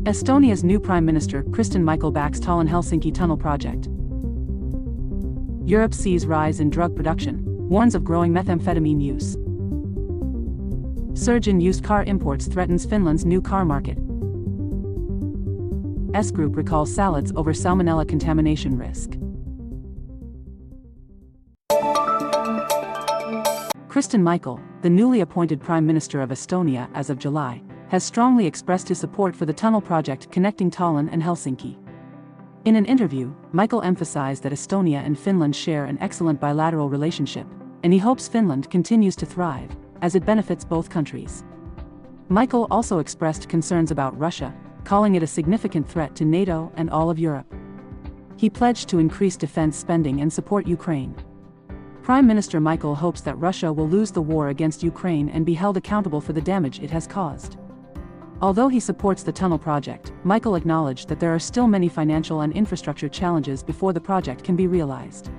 Estonia's new Prime Minister Kristen backs Tallinn-Helsinki tunnel project. Europe sees rise in drug production, warns of growing methamphetamine use. Surge in used car imports threatens Finland's new car market. S-Group recalls salads over Salmonella contamination risk. Kristen, the newly appointed Prime Minister of Estonia as of July, has strongly expressed his support for the tunnel project connecting Tallinn and Helsinki. In an interview, Michal emphasized that Estonia and Finland share an excellent bilateral relationship, and he hopes Finland continues to thrive, as it benefits both countries. Michal also expressed concerns about Russia, calling it a significant threat to NATO and all of Europe. He pledged to increase defense spending and support Ukraine. Prime Minister Michal hopes that Russia will lose the war against Ukraine and be held accountable for the damage it has caused. Although he supports the tunnel project, Michal acknowledged that there are still many financial and infrastructure challenges before the project can be realized.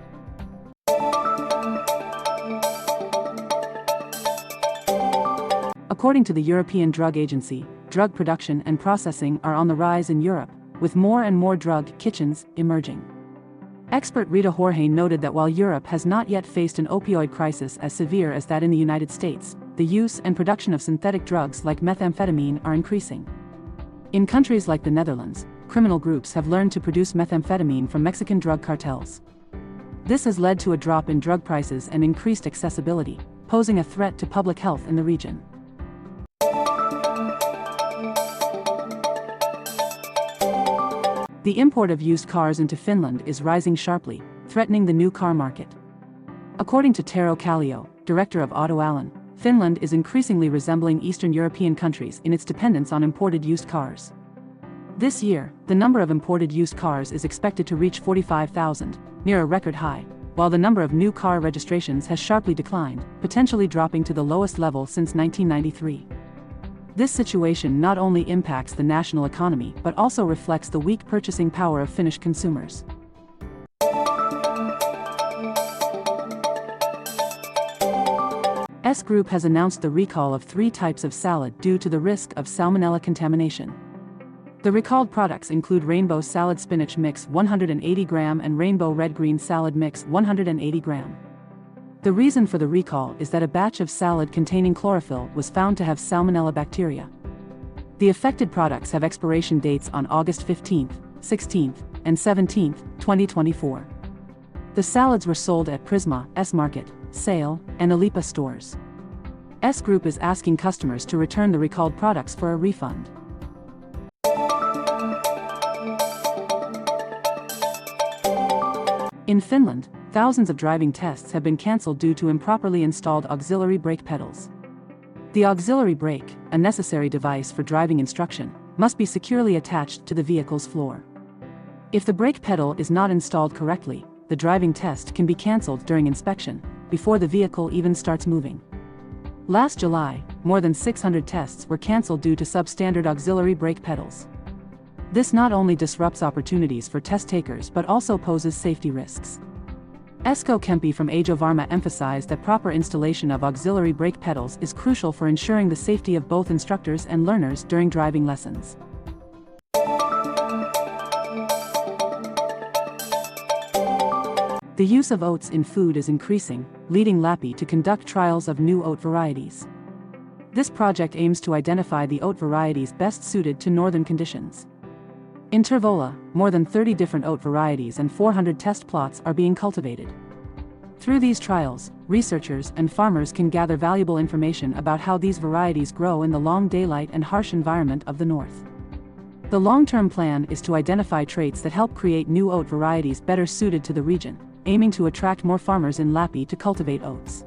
According to the European Drug Agency, drug production and processing are on the rise in Europe, with more and more drug kitchens emerging. Expert Rita Jorge noted that while Europe has not yet faced an opioid crisis as severe as that in the United States, the use and production of synthetic drugs like methamphetamine are increasing. In countries like the Netherlands, criminal groups have learned to produce methamphetamine from Mexican drug cartels. This has led to a drop in drug prices and increased accessibility, posing a threat to public health in the region. The import of used cars into Finland is rising sharply, threatening the new car market. According to Tero Kallio, director of Auto Allen, Finland is increasingly resembling Eastern European countries in its dependence on imported used cars. This year, the number of imported used cars is expected to reach 45,000, near a record high, while the number of new car registrations has sharply declined, potentially dropping to the lowest level since 1993. This situation not only impacts the national economy but also reflects the weak purchasing power of Finnish consumers. S-Group has announced the recall of 3 types of salad due to the risk of Salmonella contamination. The recalled products include Rainbow Salad Spinach Mix 180 gram and Rainbow Red Green Salad Mix 180 gram. The reason for the recall is that a batch of salad containing chlorophyll was found to have Salmonella bacteria. The affected products have expiration dates on August 15, 16, and 17, 2024. The salads were sold at Prisma, S-Market, Sale, and Alipa stores. S-Group is asking customers to return the recalled products for a refund. In Finland, thousands of driving tests have been cancelled due to improperly installed auxiliary brake pedals. The auxiliary brake, a necessary device for driving instruction, must be securely attached to the vehicle's floor. If the brake pedal is not installed correctly, the driving test can be cancelled during inspection, before the vehicle even starts moving. Last July, more than 600 tests were cancelled due to substandard auxiliary brake pedals. This not only disrupts opportunities for test takers but also poses safety risks. Esko Kempi from Ajo Varma emphasized that proper installation of auxiliary brake pedals is crucial for ensuring the safety of both instructors and learners during driving lessons. The use of oats in food is increasing, leading Lappi to conduct trials of new oat varieties. This project aims to identify the oat varieties best suited to northern conditions. In Tervola, more than 30 different oat varieties and 400 test plots are being cultivated. Through these trials, researchers and farmers can gather valuable information about how these varieties grow in the long daylight and harsh environment of the north. The long-term plan is to identify traits that help create new oat varieties better suited to the region, aiming to attract more farmers in Lappi to cultivate oats.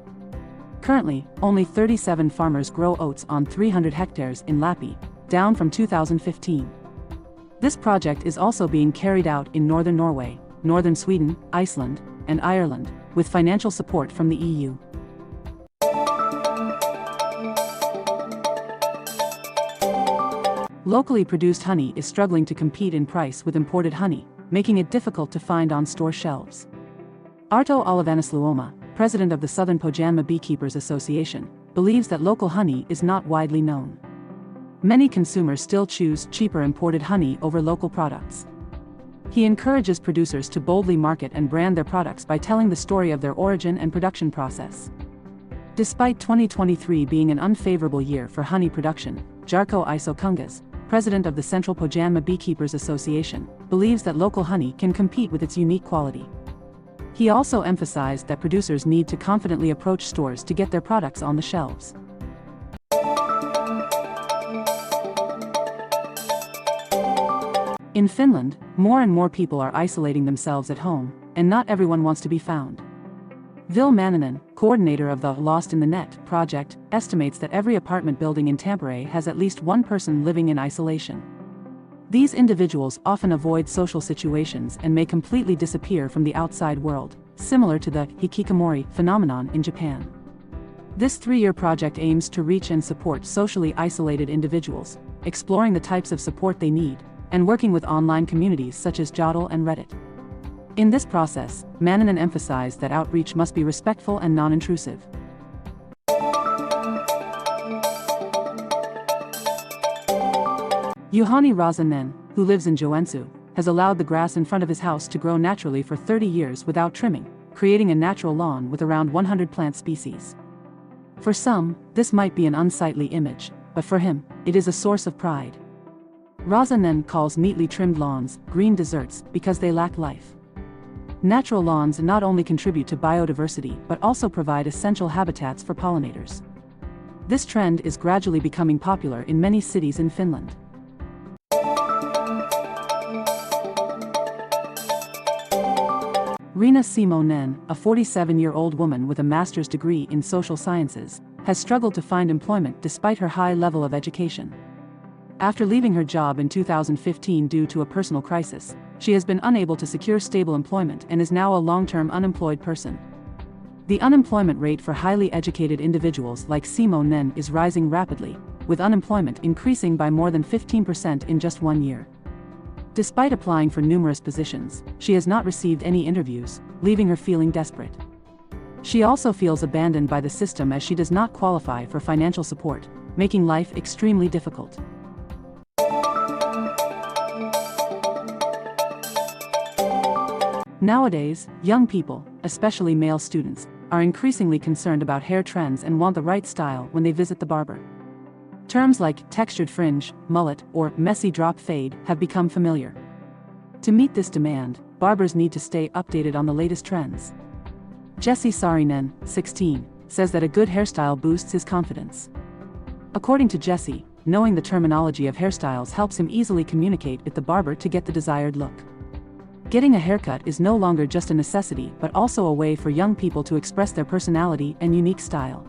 Currently, only 37 farmers grow oats on 300 hectares in Lappi, down from 2015. This project is also being carried out in northern Norway, northern Sweden, Iceland, and Ireland, with financial support from the EU. Locally produced honey is struggling to compete in price with imported honey, making it difficult to find on store shelves. Arto Olivanisluoma, president of the Southern Pojanma Beekeepers Association, believes that local honey is not widely known. Many consumers still choose cheaper imported honey over local products. He encourages producers to boldly market and brand their products by telling the story of their origin and production process. Despite 2023 being an unfavorable year for honey production, Jarko Isokungas, president of the Central Pojanma Beekeepers Association, believes that local honey can compete with its unique quality. He also emphasized that producers need to confidently approach stores to get their products on the shelves. In Finland, more and more people are isolating themselves at home, and not everyone wants to be found. Ville Manninen, coordinator of the Lost in the Net project, estimates that every apartment building in Tampere has at least one person living in isolation. These individuals often avoid social situations and may completely disappear from the outside world, similar to the Hikikomori phenomenon in Japan. This 3-year project aims to reach and support socially isolated individuals, exploring the types of support they need, and working with online communities such as Jodel and Reddit. In this process, Manninen emphasized that outreach must be respectful and non-intrusive. Juhani Razanen, who lives in Joensuu, has allowed the grass in front of his house to grow naturally for 30 years without trimming, creating a natural lawn with around 100 plant species. For some, this might be an unsightly image, but for him, it is a source of pride. Razanen calls neatly trimmed lawns green deserts because they lack life. Natural lawns not only contribute to biodiversity but also provide essential habitats for pollinators. This trend is gradually becoming popular in many cities in Finland. Riina Simonen, a 47-year-old woman with a master's degree in social sciences, has struggled to find employment despite her high level of education. After leaving her job in 2015 due to a personal crisis, she has been unable to secure stable employment and is now a long-term unemployed person. The unemployment rate for highly educated individuals like Simonen is rising rapidly, with unemployment increasing by more than 15% in just 1 year. Despite applying for numerous positions, she has not received any interviews, leaving her feeling desperate. She also feels abandoned by the system as she does not qualify for financial support, making life extremely difficult. Nowadays, young people, especially male students, are increasingly concerned about hair trends and want the right style when they visit the barber. Terms like textured fringe, mullet, or messy drop fade have become familiar. To meet this demand, barbers need to stay updated on the latest trends. Jesse Saarinen, 16, says that a good hairstyle boosts his confidence. According to Jesse, knowing the terminology of hairstyles helps him easily communicate with the barber to get the desired look. Getting a haircut is no longer just a necessity but also a way for young people to express their personality and unique style.